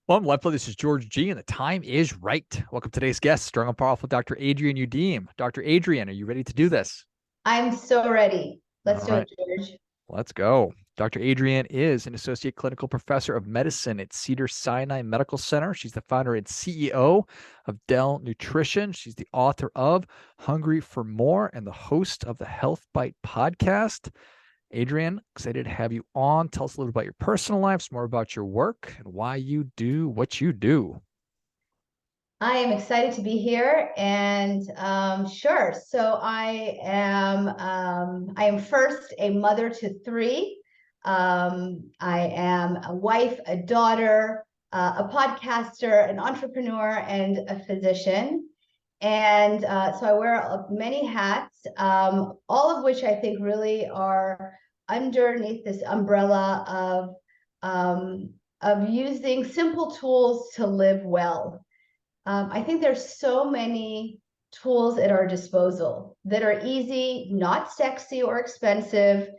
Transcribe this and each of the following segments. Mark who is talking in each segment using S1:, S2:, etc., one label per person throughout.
S1: Well, LifeBlood, this is George G, and the time is right. Welcome to today's guest, strong and powerful Dr. Adrienne Youdim. Dr. Adrienne, are you ready to do this?
S2: I'm so ready.
S1: All
S2: Let's do
S1: right,
S2: it, George.
S1: let's go. Dr. Adrienne is an associate clinical professor of medicine at Cedars-Sinai Medical Center. She's the founder and CEO of Dehl Nutrition. She's the author of Hungry for More and the host of the Health Bite podcast. Adrienne, excited to have you on. Tell us a little about your personal life, some more about your work, and why you do what you do.
S2: I am excited to be here, and sure. So I am first a mother to three. I am a wife, a daughter, a podcaster, an entrepreneur, and a physician. And so I wear many hats, all of which I think really are underneath this umbrella of using simple tools to live well. I think there's so many tools at our disposal that are easy, not sexy or expensive,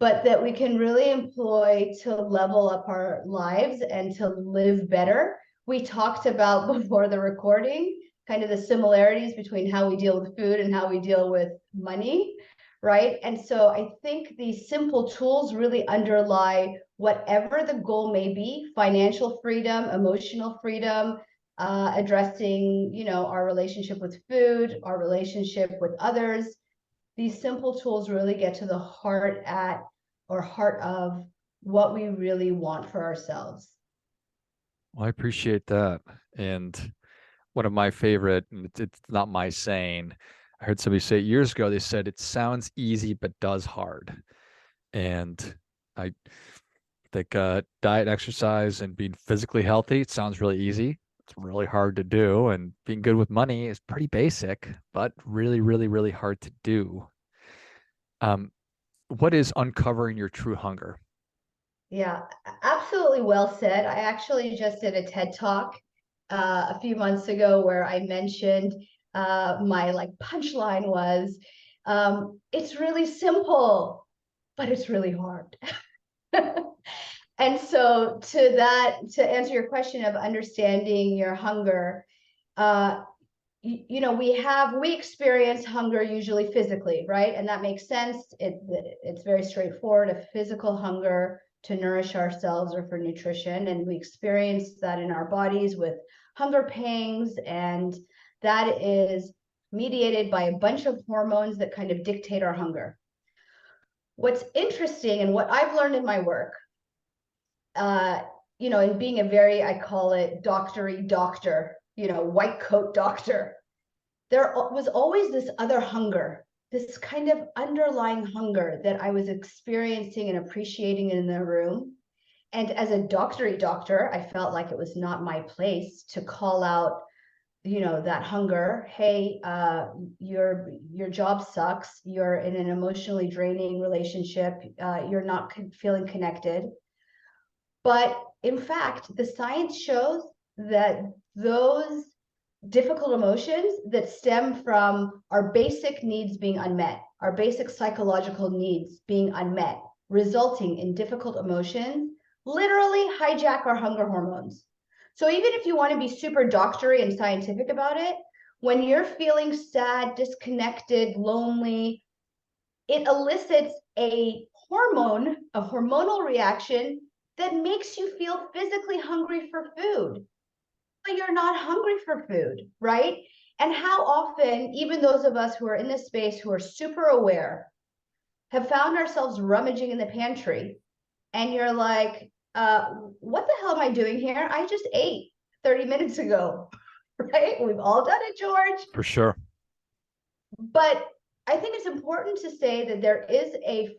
S2: but that we can really employ to level up our lives and to live better. We talked about before the recording kind of the similarities between how we deal with food and how we deal with money, right? And so I think these simple tools really underlie whatever the goal may be: financial freedom, emotional freedom, addressing, our relationship with food, our relationship with others. These simple tools really get to the heart of what we really want for ourselves.
S1: Well, I appreciate that. And one of my favorite, and it's not my saying, I heard somebody say it years ago, they said, it sounds easy, but does hard. And I think diet, exercise, and being physically healthy, it sounds really easy. It's really hard to do. And being good with money is pretty basic, but really, really, really hard to do. What is uncovering your true hunger?
S2: Yeah, absolutely well said. I actually just did a TED Talk a few months ago where I mentioned my punchline was, it's really simple, but it's really hard. And so to answer your question of understanding your hunger, we experience hunger usually physically, right? And that makes sense. It's very straightforward: a physical hunger to nourish ourselves or for nutrition. And we experience that in our bodies with hunger pangs. And that is mediated by a bunch of hormones that kind of dictate our hunger. What's interesting and what I've learned in my work, in being a very, I call it doctory doctor, white coat doctor, there was always this other hunger, this kind of underlying hunger that I was experiencing and appreciating in the room. And as a doctory doctor, I felt like it was not my place to call out, that hunger. Hey, your job sucks. You're in an emotionally draining relationship. You're not feeling connected. But in fact, the science shows that those difficult emotions that stem from our basic needs being unmet, our basic psychological needs being unmet, resulting in difficult emotions, literally hijack our hunger hormones. So even if you want to be super doctory and scientific about it, when you're feeling sad, disconnected, lonely, it elicits a hormonal reaction that makes you feel physically hungry for food, but you're not hungry for food, right? And how often, even those of us who are in this space who are super aware, have found ourselves rummaging in the pantry, and you're like, what the hell am I doing here? I just ate 30 minutes ago, right? We've all done it, George.
S1: For sure.
S2: But I think it's important to say that there is a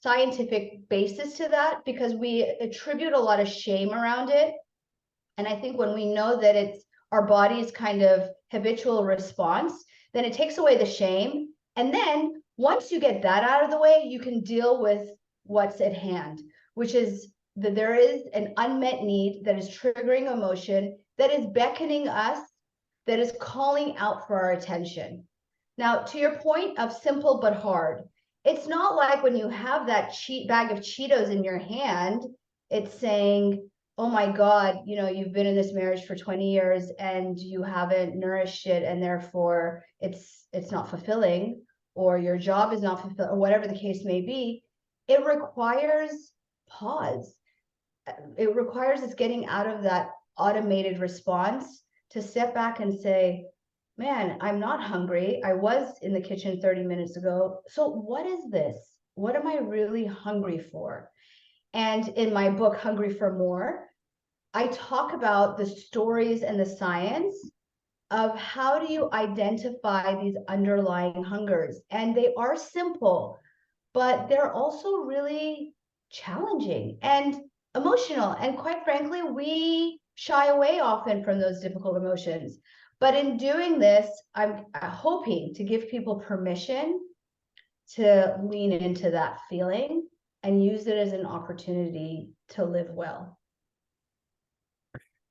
S2: scientific basis to that, because we attribute a lot of shame around it. And I think when we know that it's our body's kind of habitual response, then it takes away the shame. And then once you get that out of the way, you can deal with what's at hand, which is that there is an unmet need that is triggering emotion, that is beckoning us, that is calling out for our attention. Now, to your point of simple but hard, it's not like when you have that bag of Cheetos in your hand, it's saying, oh my God, you've been in this marriage for 20 years and you haven't nourished it, and therefore it's not fulfilling, or your job is not fulfilling, or whatever the case may be. It requires pause. It requires us getting out of that automated response to step back and say, man, I'm not hungry. I was in the kitchen 30 minutes ago. So what is this? What am I really hungry for? And in my book, Hungry for More, I talk about the stories and the science of how do you identify these underlying hungers. And they are simple, but they're also really challenging and emotional. And quite frankly, we shy away often from those difficult emotions. But in doing this, I'm hoping to give people permission to lean into that feeling and use it as an opportunity to live well.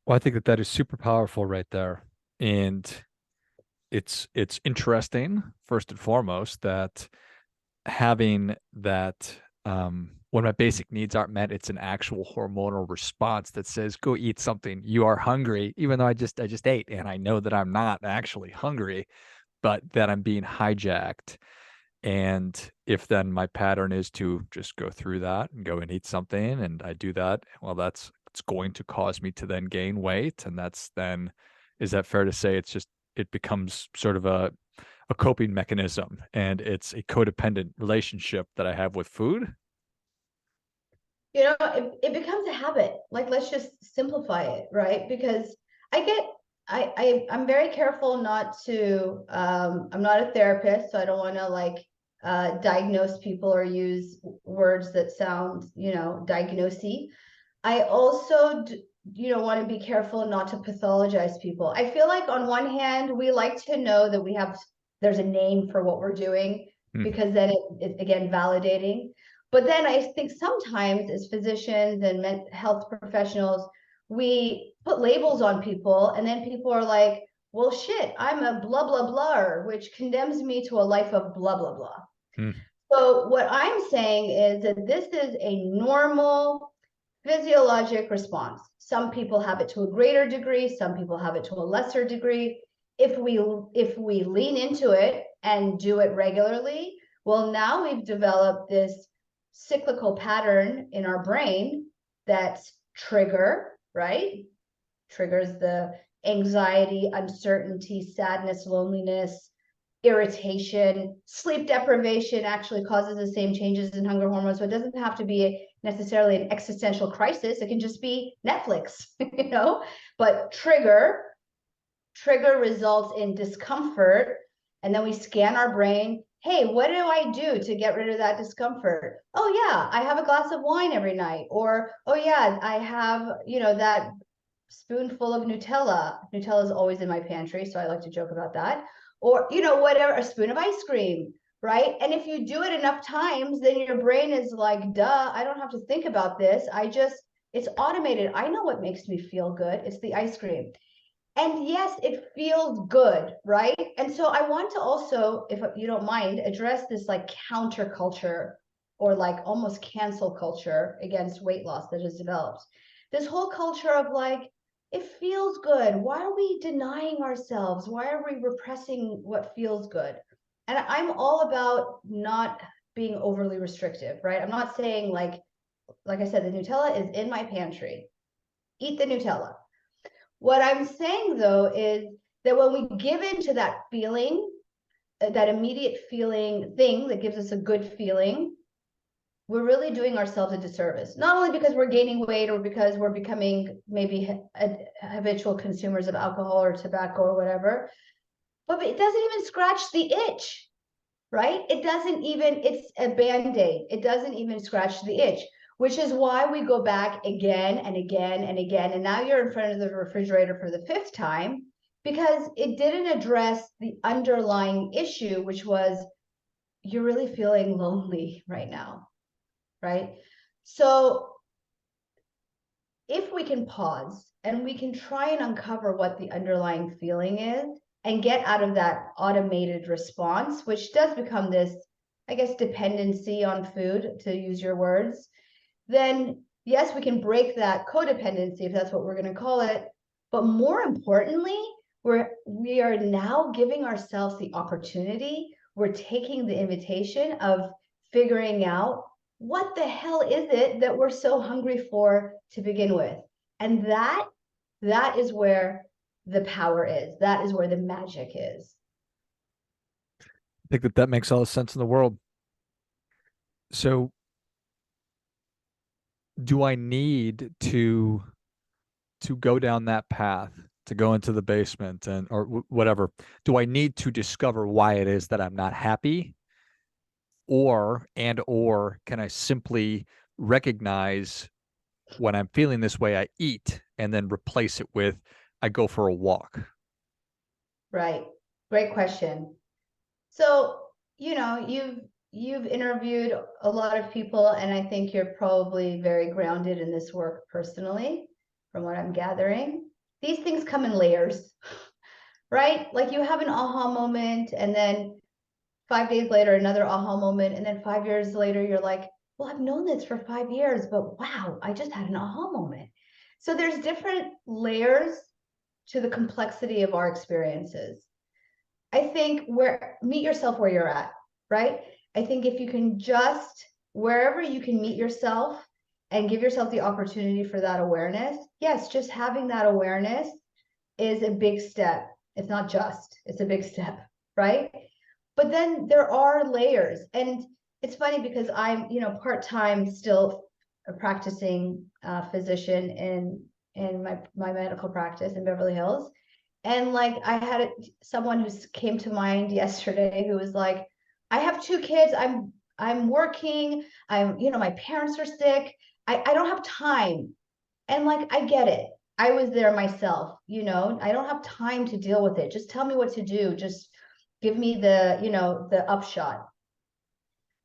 S1: Well, I think that that is super powerful right there. And it's interesting, first and foremost, that having that when my basic needs aren't met, it's an actual hormonal response that says, go eat something. You are hungry, even though I just ate and I know that I'm not actually hungry, but that I'm being hijacked. And if then my pattern is to just go through that and go and eat something and I do that, well, that's it's going to cause me to then gain weight. And that's then, is that fair to say it becomes sort of a coping mechanism and it's a codependent relationship that I have with food?
S2: It becomes a habit. Like, let's just simplify it, right? Because I get, I'm very careful not to, I'm not a therapist, so I don't want to diagnose people or use words that sound, diagnosey. I also, want to be careful not to pathologize people. I feel like on one hand, we like to know that there's a name for what we're doing,
S1: Hmm.
S2: because then it's again validating. But then I think sometimes as physicians and health professionals, we put labels on people, and then people are like, well, shit, I'm a blah, blah, blah, which condemns me to a life of blah, blah, blah.
S1: Hmm.
S2: So what I'm saying is that this is a normal physiologic response. Some people have it to a greater degree, some people have it to a lesser degree. If we lean into it and do it regularly, well, now we've developed this cyclical pattern in our brain that's trigger, right? Triggers the anxiety, uncertainty, sadness, loneliness, irritation. Sleep deprivation actually causes the same changes in hunger hormones. So it doesn't have to be necessarily an existential crisis. It can just be Netflix, but trigger results in discomfort. And then we scan our brain. Hey, what do I do to get rid of that discomfort? Oh yeah, I have a glass of wine every night. Or, oh yeah, I have, that spoonful of Nutella. Nutella is always in my pantry, so I like to joke about that. Or, whatever, a spoon of ice cream, right? And if you do it enough times, then your brain is like, duh, I don't have to think about this. It's automated. I know what makes me feel good. It's the ice cream. And yes, it feels good, right? And so I want to also, if you don't mind, address this like counterculture, or like almost cancel culture against weight loss that has developed. This whole culture of like, it feels good. Why are we denying ourselves? Why are we repressing what feels good? And I'm all about not being overly restrictive, right? I'm not saying like I said, the Nutella is in my pantry. Eat the Nutella. What I'm saying though is that when we give into that feeling, that immediate feeling thing that gives us a good feeling, we're really doing ourselves a disservice. Not only because we're gaining weight or because we're becoming maybe habitual consumers of alcohol or tobacco or whatever, but it doesn't even scratch the itch, right? It's a band-aid. It doesn't even scratch the itch, which is why we go back again and again and again. And now you're in front of the refrigerator for the fifth time, because it didn't address the underlying issue, which was you're really feeling lonely right now, right? So if we can pause and we can try and uncover what the underlying feeling is and get out of that automated response, which does become this, I guess, dependency on food, to use your words, then yes, we can break that codependency, if that's what we're going to call it. But more importantly, we are now giving ourselves the opportunity. We're taking the invitation of figuring out what the hell is it that we're so hungry for to begin with. And that is where the power is. That is where the magic is.
S1: I think that makes all the sense in the world. So, do I need to go down that path, to go into the basement and or whatever? Do I need to discover why it is that I'm not happy, or can I simply recognize when I'm feeling this way, I eat, and then replace it with I go for a walk?
S2: Right. Great question. So, you've interviewed a lot of people, and I think you're probably very grounded in this work personally, from what I'm gathering. These things come in layers, right? Like you have an aha moment, and then 5 days later, another aha moment, and then 5 years later, you're like, well, I've known this for 5 years, but wow, I just had an aha moment. So there's different layers to the complexity of our experiences. I think meet yourself where you're at, right? I think if you can just wherever you can meet yourself and give yourself the opportunity for that awareness, yes, just having that awareness is a big step. It's not just, it's a big step, right? But then there are layers. And it's funny because I'm, part-time still a practicing physician in my medical practice in Beverly Hills. And like I had someone who came to mind yesterday who was like, I have 2 kids. I'm working. My parents are sick. I don't have time. And like I get it. I was there myself, I don't have time to deal with it. Just tell me what to do. Just give me the upshot.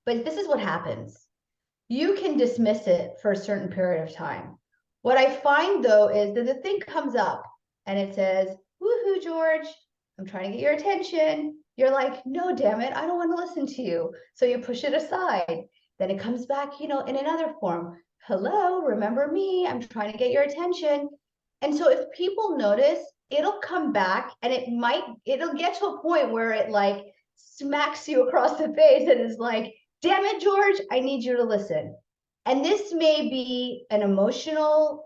S2: But this is what happens. You can dismiss it for a certain period of time. What I find though is that the thing comes up and it says, woohoo, George, I'm trying to get your attention. You're like, no, damn it, I don't want to listen to you. So you push it aside. Then it comes back, in another form. Hello, remember me? I'm trying to get your attention. And so if people notice, it'll come back and it'll get to a point where it like smacks you across the face and is like, damn it, George, I need you to listen. And this may be an emotional,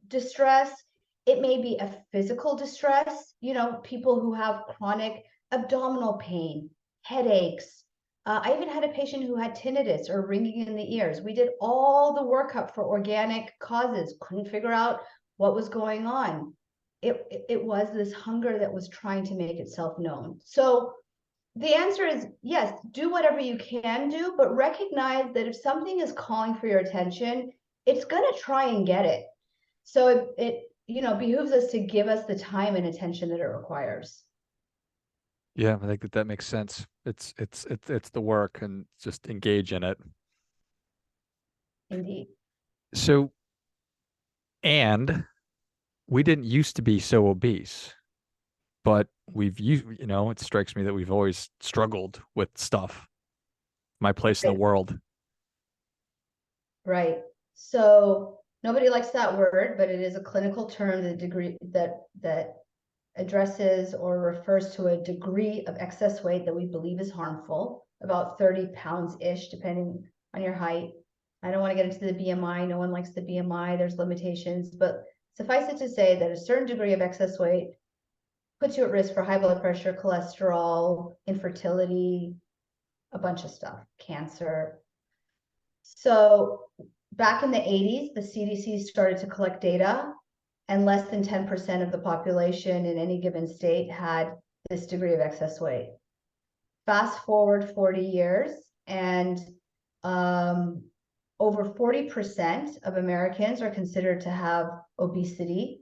S2: distress. It may be a physical distress, people who have chronic abdominal pain, headaches. I even had a patient who had tinnitus or ringing in the ears. We did all the workup for organic causes, couldn't figure out what was going on. It was this hunger that was trying to make itself known. So the answer is yes, do whatever you can do, but recognize that if something is calling for your attention, it's going to try and get it. So it behooves us to give us the time and attention that it requires.
S1: Yeah, I think that makes sense. It's the work, and just engage in it.
S2: Indeed.
S1: So, and we didn't used to be so obese, but we've used, it strikes me that we've always struggled with stuff. My place in the
S2: Right.
S1: world.
S2: Right. So nobody likes that word, but it is a clinical term that addresses or refers to a degree of excess weight that we believe is harmful, about 30 pounds-ish, depending on your height. I don't want to get into the BMI. No one likes the BMI. There's limitations, but suffice it to say that a certain degree of excess weight puts you at risk for high blood pressure, cholesterol, infertility, a bunch of stuff, cancer. So back in the 80s, the CDC started to collect data, and less than 10% of the population in any given state had this degree of excess weight. Fast forward 40 years, and over 40% of Americans are considered to have obesity.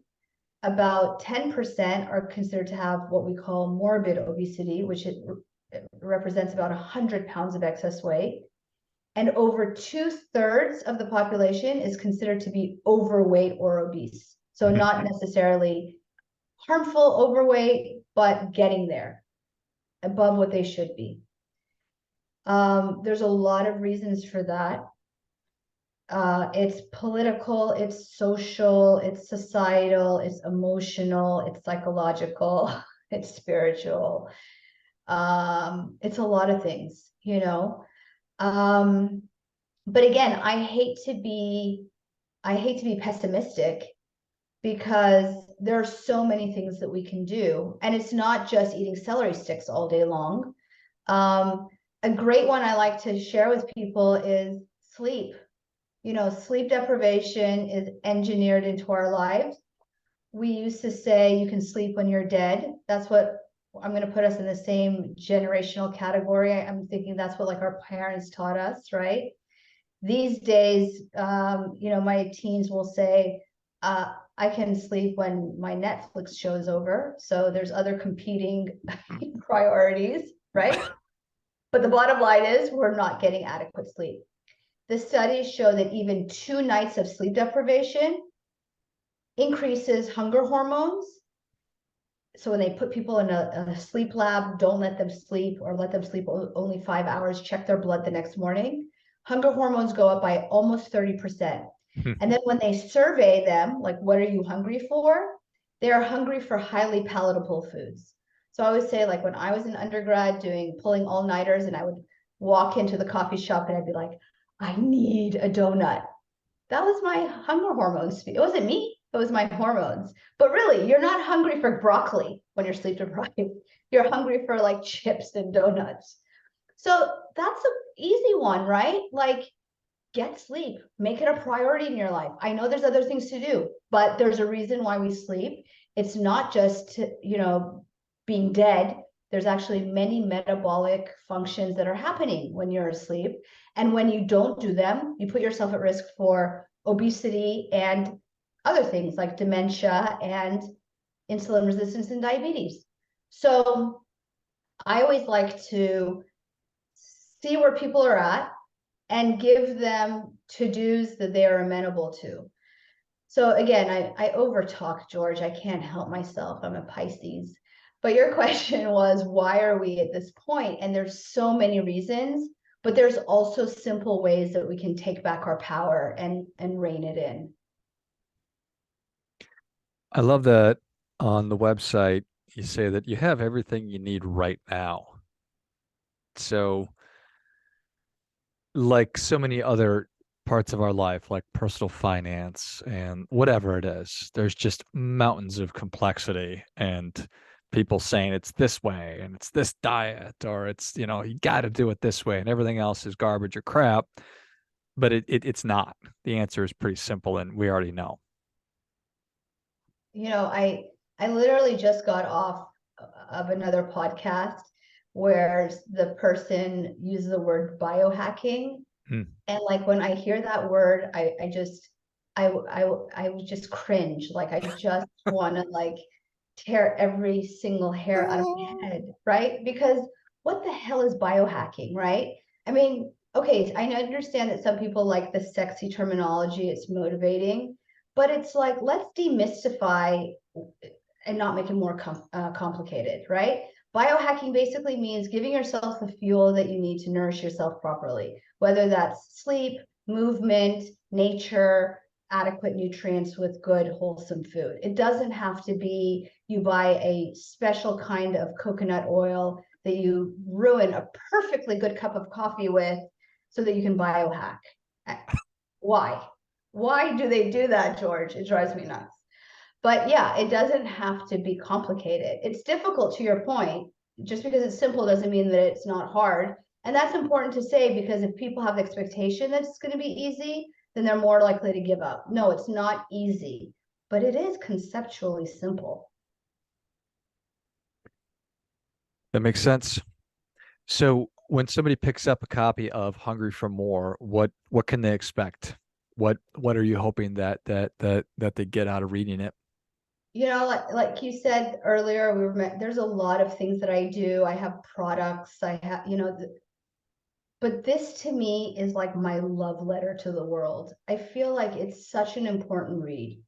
S2: About 10% are considered to have what we call morbid obesity, which it represents about 100 pounds of excess weight. And over 2/3 of the population is considered to be overweight or obese. So not necessarily harmful overweight, but getting there, above what they should be. There's a lot of reasons for that. It's political, it's social, it's societal, it's emotional, it's psychological, it's spiritual. It's a lot of things, you know. But again, I hate to be pessimistic because there are so many things that we can do. And it's not just eating celery sticks all day long. A great one I like to share with people is sleep. You know, sleep deprivation is engineered into our lives. We used to say you can sleep when you're dead. That's what I'm going to put us in the same generational category. I'm thinking that's what like our parents taught us, right? These days, you know, my teens will say, I can sleep when my Netflix show's over. So there's other competing priorities, right? But the bottom line is we're not getting adequate sleep. The studies show that even 2 nights of sleep deprivation increases hunger hormones. So when they put people in a sleep lab, don't let them sleep or let them sleep only 5 hours, check their blood the next morning. Hunger hormones go up by almost 30%. And then when they survey them, like, what are you hungry for? They're hungry for highly palatable foods. So I always say, like, when I was in undergrad pulling all-nighters, and I would walk into the coffee shop and I'd be like, I need a donut. That was my hunger hormones. It wasn't me, it was my hormones. But really, you're not hungry for broccoli when you're sleep deprived. You're hungry for like chips and donuts. So that's an easy one, right? Like, get sleep, make it a priority in your life. I know there's other things to do, but there's a reason why we sleep. It's not just, you know, being dead. There's actually many metabolic functions that are happening when you're asleep. And when you don't do them, you put yourself at risk for obesity and other things like dementia and insulin resistance and diabetes. So I always like to see where people are at and give them to-dos that they are amenable to. So again, I over talk, George. I can't help myself. I'm a Pisces. But your question was, why are we at this point? And there's so many reasons, but there's also simple ways that we can take back our power and rein it in.
S1: I love that on the website you say that you have everything you need right now. So, like so many other parts of our life, like personal finance and whatever it is, there's just mountains of complexity and people saying it's this way and it's this diet or it's, you know, you got to do it this way and everything else is garbage or crap. But it's not. The answer is pretty simple and we already know.
S2: You know, I literally just got off of another podcast where the person used the word biohacking.
S1: Hmm.
S2: And like when I hear that word, I would just cringe. Like I just want to like tear every single hair out of my head, right? Because what the hell is biohacking, right? I mean, okay, I understand that some people like the sexy terminology, it's motivating, but it's like, let's demystify and not make it more complicated, right? Biohacking basically means giving yourself the fuel that you need to nourish yourself properly, whether that's sleep, movement, nature, adequate nutrients with good, wholesome food. It doesn't have to be you buy a special kind of coconut oil that you ruin a perfectly good cup of coffee with so that you can biohack. Why? Why do they do that, George? It drives me nuts. But yeah, it doesn't have to be complicated. It's difficult, to your point. Just because it's simple doesn't mean that it's not hard. And that's important to say, because if people have the expectation that it's going to be easy, then they're more likely to give up. No, it's not easy, but it is conceptually simple.
S1: That makes sense. So when somebody picks up a copy of Hungry for More, what can they expect? What are you hoping that they get out of reading it?
S2: You know, like you said earlier, there's a lot of things that I do. I have products. I have, you know, but this to me is like my love letter to the world. I feel like it's such an important read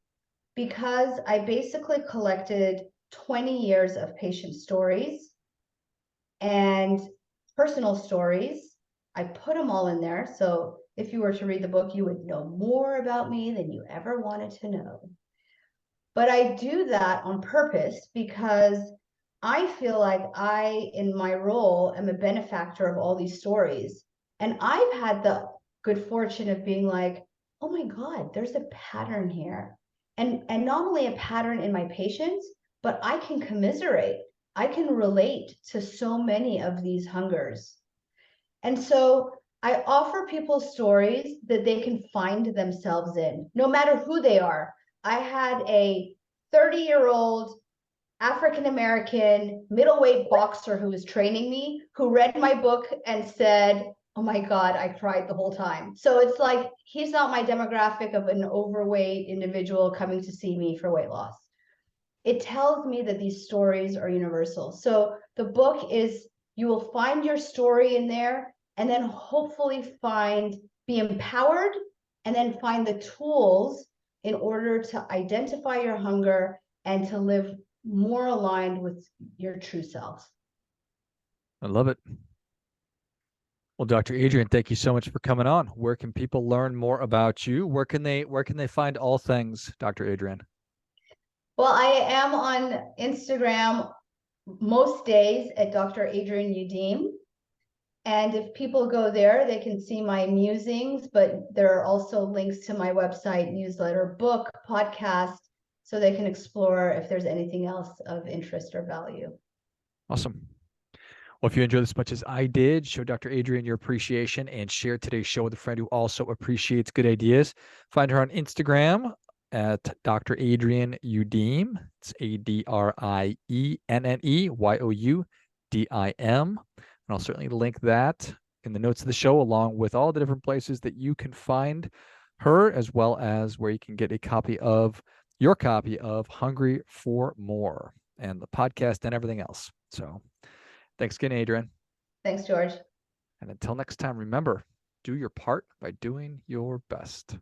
S2: because I basically collected 20 years of patient stories and personal stories. I put them all in there. So if you were to read the book, you would know more about me than you ever wanted to know. But I do that on purpose because I feel like I, in my role, am a benefactor of all these stories. And I've had the good fortune of being like, oh my God, there's a pattern here. And not only a pattern in my patients, but I can commiserate. I can relate to so many of these hungers. And so I offer people stories that they can find themselves in, no matter who they are. I had a 30-year-old African American middleweight boxer who was training me, who read my book and said, oh my God, I cried the whole time. So it's like, he's not my demographic of an overweight individual coming to see me for weight loss. It tells me that these stories are universal. So the book is, you will find your story in there, and then hopefully be empowered, and then find the tools in order to identify your hunger and to live more aligned with your true self.
S1: I love it. Well, Dr. Adrienne, thank you so much for coming on. Where can people learn more about you? Where can they find all things Dr. Adrienne?
S2: Well, I am on Instagram most days at Dr. Adrienne Youdim. And if people go there, they can see my musings, but there are also links to my website, newsletter, book, podcast, so they can explore if there's anything else of interest or value.
S1: Awesome. Well, if you enjoyed this as much as I did, show Dr. Adrienne your appreciation and share today's show with a friend who also appreciates good ideas. Find her on Instagram at Dr. Adrienne Youdim. It's ADrienneYoudim. And I'll certainly link that in the notes of the show, along with all the different places that you can find her, as well as where you can get your copy of Hungry for More and the podcast and everything else. So thanks again, Adrienne.
S2: Thanks, George.
S1: And until next time, remember, do your part by doing your best.